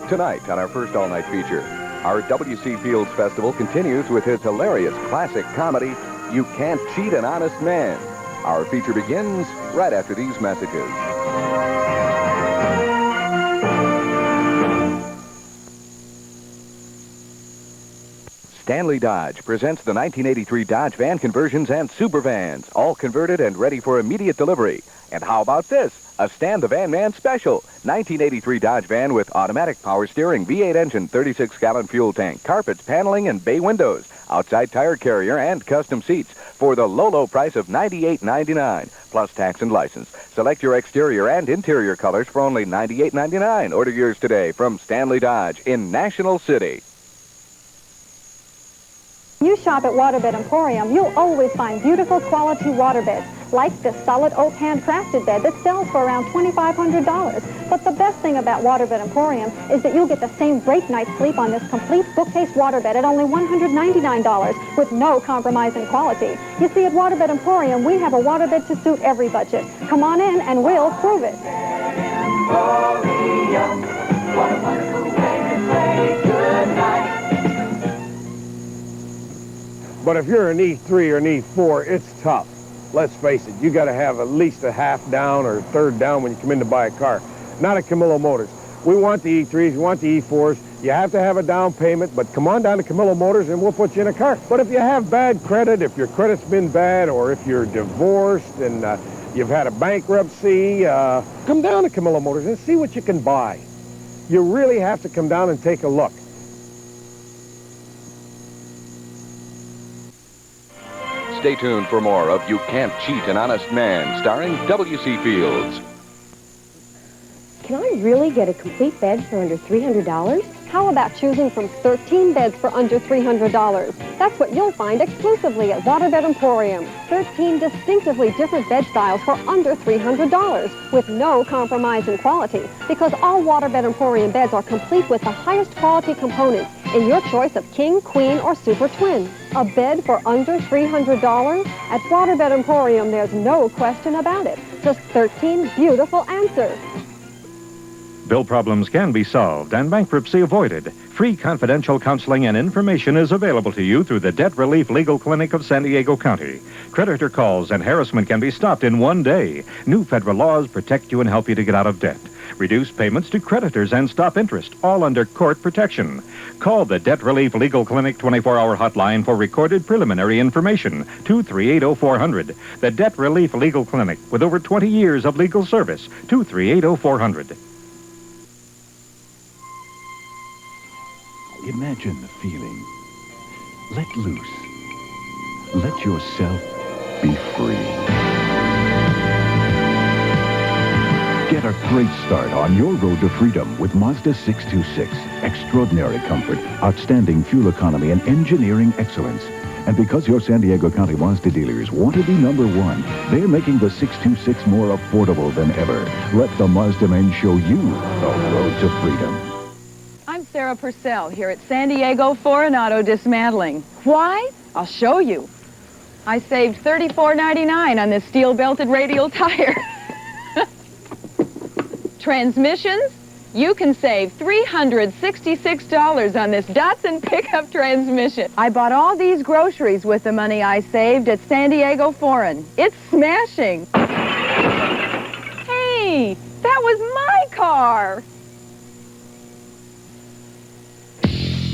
Tonight on our first all-night feature, our W.C. Fields Festival continues with his hilarious classic comedy, You Can't Cheat an Honest Man. Our feature begins right after these messages. Stanley Dodge presents the 1983 Dodge van conversions and super vans, all converted and ready for immediate delivery. And how about this? A Stan the Van Man special. 1983 Dodge van with automatic power steering, V8 engine, 36-gallon fuel tank, carpets, paneling, and bay windows, outside tire carrier, and custom seats for the low price of $98.99, plus tax and license. Select your exterior and interior colors for only $98.99. Order yours today from Stanley Dodge in National City. When you shop at Waterbed Emporium, you'll always find beautiful quality waterbeds, like this solid oak handcrafted bed that sells for around $2,500. But the best thing about Waterbed Emporium is that you'll get the same great night's sleep on this complete bookcase waterbed at only $199 with no compromise in quality. You see, at Waterbed Emporium, we have a waterbed to suit every budget. Come on in and we'll prove it. Emporium, what a wonderful way to say good night. But if you're an E3 or an E4, it's tough. Let's face it, you got to have at least a half down or a third down when you come in to buy a car. Not at Camillo Motors. We want the E3s, we want the E4s. You have to have a down payment, but come on down to Camillo Motors and we'll put you in a car. But if you have bad credit, if your credit's been bad, or if you're divorced and you've had a bankruptcy, come down to Camillo Motors and see what you can buy. You really have to come down and take a look. Stay tuned for more of You Can't Cheat an Honest Man, starring W.C. Fields. Can I really get a complete bed for under $300? How about choosing from 13 beds for under $300? That's what you'll find exclusively at Waterbed Emporium. 13 distinctively different bed styles for under $300 with no compromise in quality, because all Waterbed Emporium beds are complete with the highest quality components in your choice of king, queen, or super twin. A bed for under $300? At Waterbed Emporium, there's no question about it. Just 13 beautiful answers. Bill problems can be solved and bankruptcy avoided. Free confidential counseling and information is available to you through the Debt Relief Legal Clinic of San Diego County. Creditor calls and harassment can be stopped in one day. New federal laws protect you and help you to get out of debt. Reduce payments to creditors and stop interest, all under court protection. Call the Debt Relief Legal Clinic 24-hour hotline for recorded preliminary information, 238-0400. The Debt Relief Legal Clinic, with over 20 years of legal service, 238-0400. Imagine the feeling. Let loose. Let yourself be free. Get a great start on your road to freedom with Mazda 626. Extraordinary comfort, outstanding fuel economy, and engineering excellence. And because your San Diego County Mazda dealers want to be number one, they're making the 626 more affordable than ever. Let the Mazda men show you the road to freedom. I'm Sarah Purcell here at San Diego Foreign Auto Dismantling. Why? I'll show you. I saved $34.99 on this steel-belted radial tire. Transmissions? You can save $366 on this Datsun pickup transmission. I bought all these groceries with the money I saved at San Diego Foreign. It's smashing. Hey, that was my car.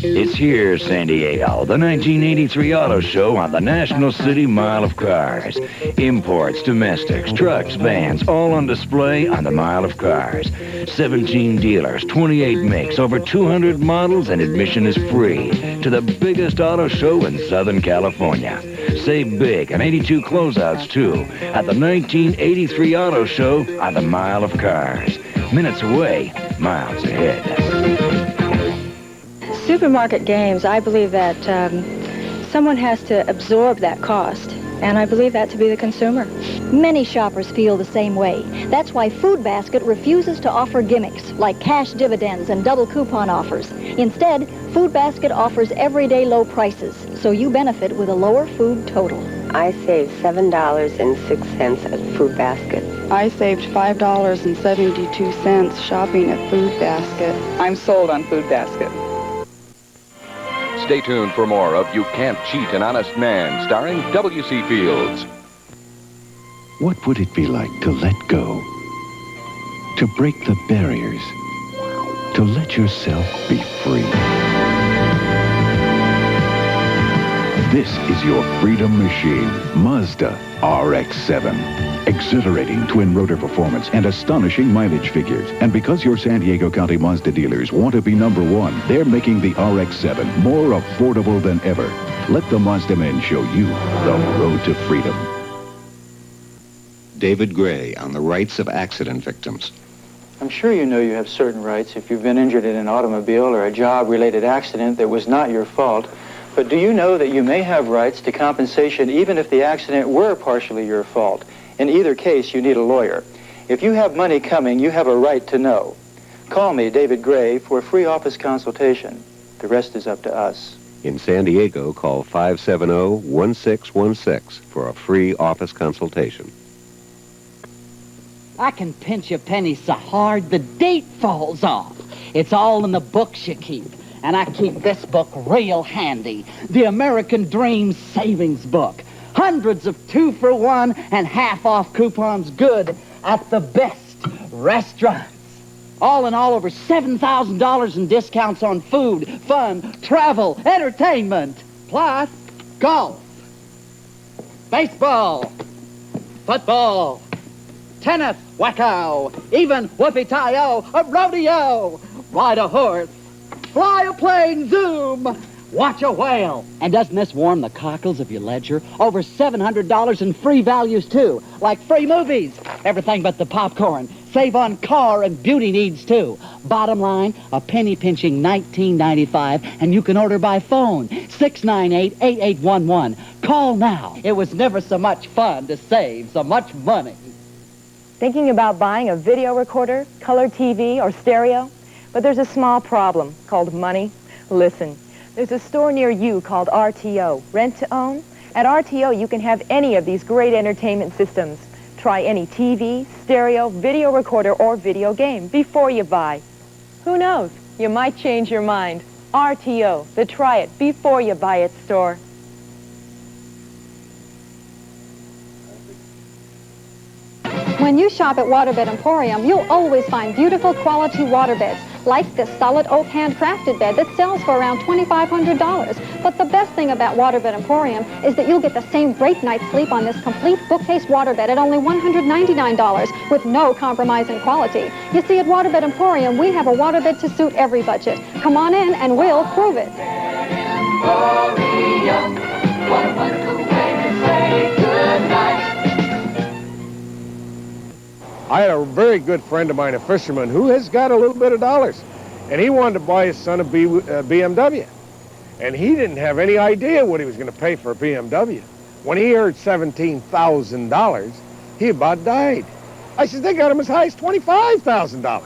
It's here, San Diego, the 1983 Auto Show on the National City Mile of Cars. Imports, domestics, trucks, vans, all on display on the Mile of Cars. 17 dealers, 28 makes, over 200 models, and admission is free to the biggest auto show in Southern California. Save big on 82 closeouts, too, at the 1983 Auto Show on the Mile of Cars. Minutes away, miles ahead. Supermarket games, I believe that someone has to absorb that cost, and I believe that to be the consumer. Many shoppers feel the same way. That's why Food Basket refuses to offer gimmicks like cash dividends and double coupon offers. Instead, Food Basket offers everyday low prices, so you benefit with a lower food total. I saved $7.06 at Food Basket. I saved $5.72 shopping at Food Basket. I'm sold on Food Basket. Stay tuned for more of You Can't Cheat an Honest Man, starring W.C. Fields. What would it be like to let go? To break the barriers? To let yourself be free? This is your freedom machine, Mazda RX-7. Exhilarating twin-rotor performance and astonishing mileage figures. And because your San Diego County Mazda dealers want to be #1, they're making the RX-7 more affordable than ever. Let the Mazda men show you the road to freedom. David Gray on the rights of accident victims. I'm sure you know you have certain rights if you've been injured in an automobile or a job-related accident that was not your fault. But do you know that you may have rights to compensation even if the accident were partially your fault? In either case, you need a lawyer. If you have money coming, you have a right to know. Call me, David Gray, for a free office consultation. The rest is up to us. In San Diego, call 570-1616 for a free office consultation. I can pinch a penny so hard the date falls off. It's all in the books you keep. And I keep this book real handy. The American Dream Savings Book. Hundreds of 2-for-1 and half-off coupons good at the best restaurants. All in all, over $7,000 in discounts on food, fun, travel, entertainment. Plus, golf, baseball, football, tennis, wacko, even whoopee-tie-o, a rodeo, ride a horse, fly a plane, zoom, watch a whale. And doesn't this warm the cockles of your ledger? Over $700 in free values, too, like free movies, everything but the popcorn. Save on car and beauty needs, too. Bottom line, a penny-pinching $19.95, and you can order by phone, 698-8811. Call now. It was never so much fun to save so much money. Thinking about buying a video recorder, color TV, or stereo? But there's a small problem called money. Listen, there's a store near you called RTO, Rent to Own. At RTO, you can have any of these great entertainment systems. Try any TV, stereo, video recorder, or video game before you buy. Who knows? You might change your mind. RTO, the try it before you buy it store. When you shop at Waterbed Emporium, you'll always find beautiful quality waterbeds, like this solid oak handcrafted bed that sells for around $2,500. But the best thing about Waterbed Emporium is that you'll get the same great night's sleep on this complete bookcase waterbed at only $199 with no compromise in quality. You see, at Waterbed Emporium, we have a waterbed to suit every budget. Come on in and we'll prove it. Emporium, what a wonderful way to say goodnight. I had a very good friend of mine, a fisherman, who has got a little bit of dollars. And he wanted to buy his son a BMW. And he didn't have any idea what he was going to pay for a BMW. When he heard $17,000, he about died. I said, they got him as high as $25,000.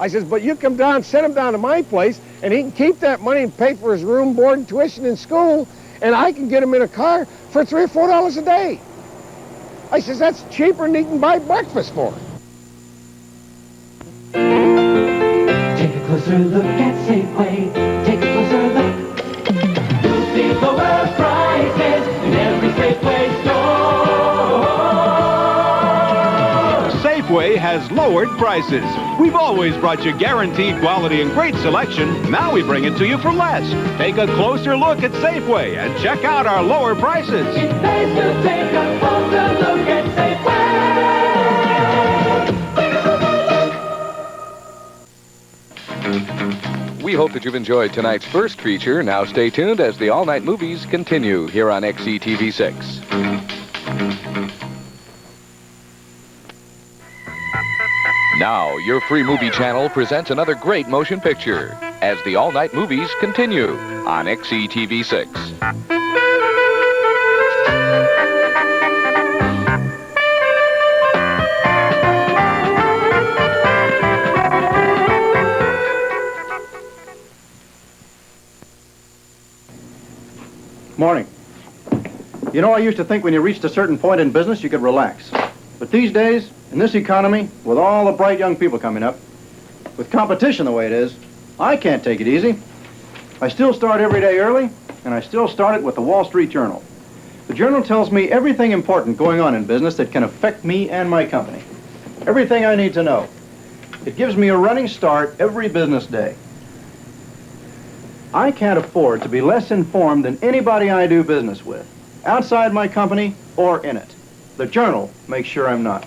I says, but you come down, send him down to my place, and he can keep that money and pay for his room, board, and tuition in school, and I can get him in a car for $3 or $4 a day. I says, that's cheaper than he can buy breakfast for. Take a closer look at Safeway. Take a closer look. You'll see lower prices in every Safeway store. Safeway has lowered prices. We've always brought you guaranteed quality and great selection. Now we bring it to you for less. Take a closer look at Safeway and check out our lower prices. It pays to take a closer look at Safeway. We hope that you've enjoyed tonight's first feature. Now stay tuned as the all-night movies continue here on XETV 6. Now, your free movie channel presents another great motion picture as the all-night movies continue on XETV 6. Morning. You know, I used to think when you reached a certain point in business, you could relax. But these days, in this economy, with all the bright young people coming up, with competition the way it is, I can't take it easy. I still start every day early, and I still start it with the Wall Street Journal. The Journal tells me everything important going on in business that can affect me and my company. Everything I need to know. It gives me a running start every business day. I can't afford to be less informed than anybody I do business with, outside my company or in it. The Journal makes sure I'm not.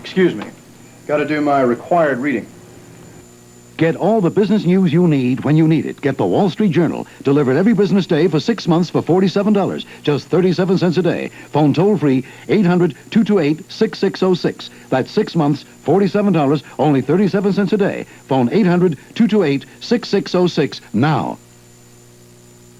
Excuse me. Got to do my required reading. Get all the business news you need when you need it. Get the Wall Street Journal, delivered every business day for 6 months for $47, just 37 cents a day. Phone toll-free 800-228-6606. That's 6 months, $47, only 37 cents a day. Phone 800-228-6606 now.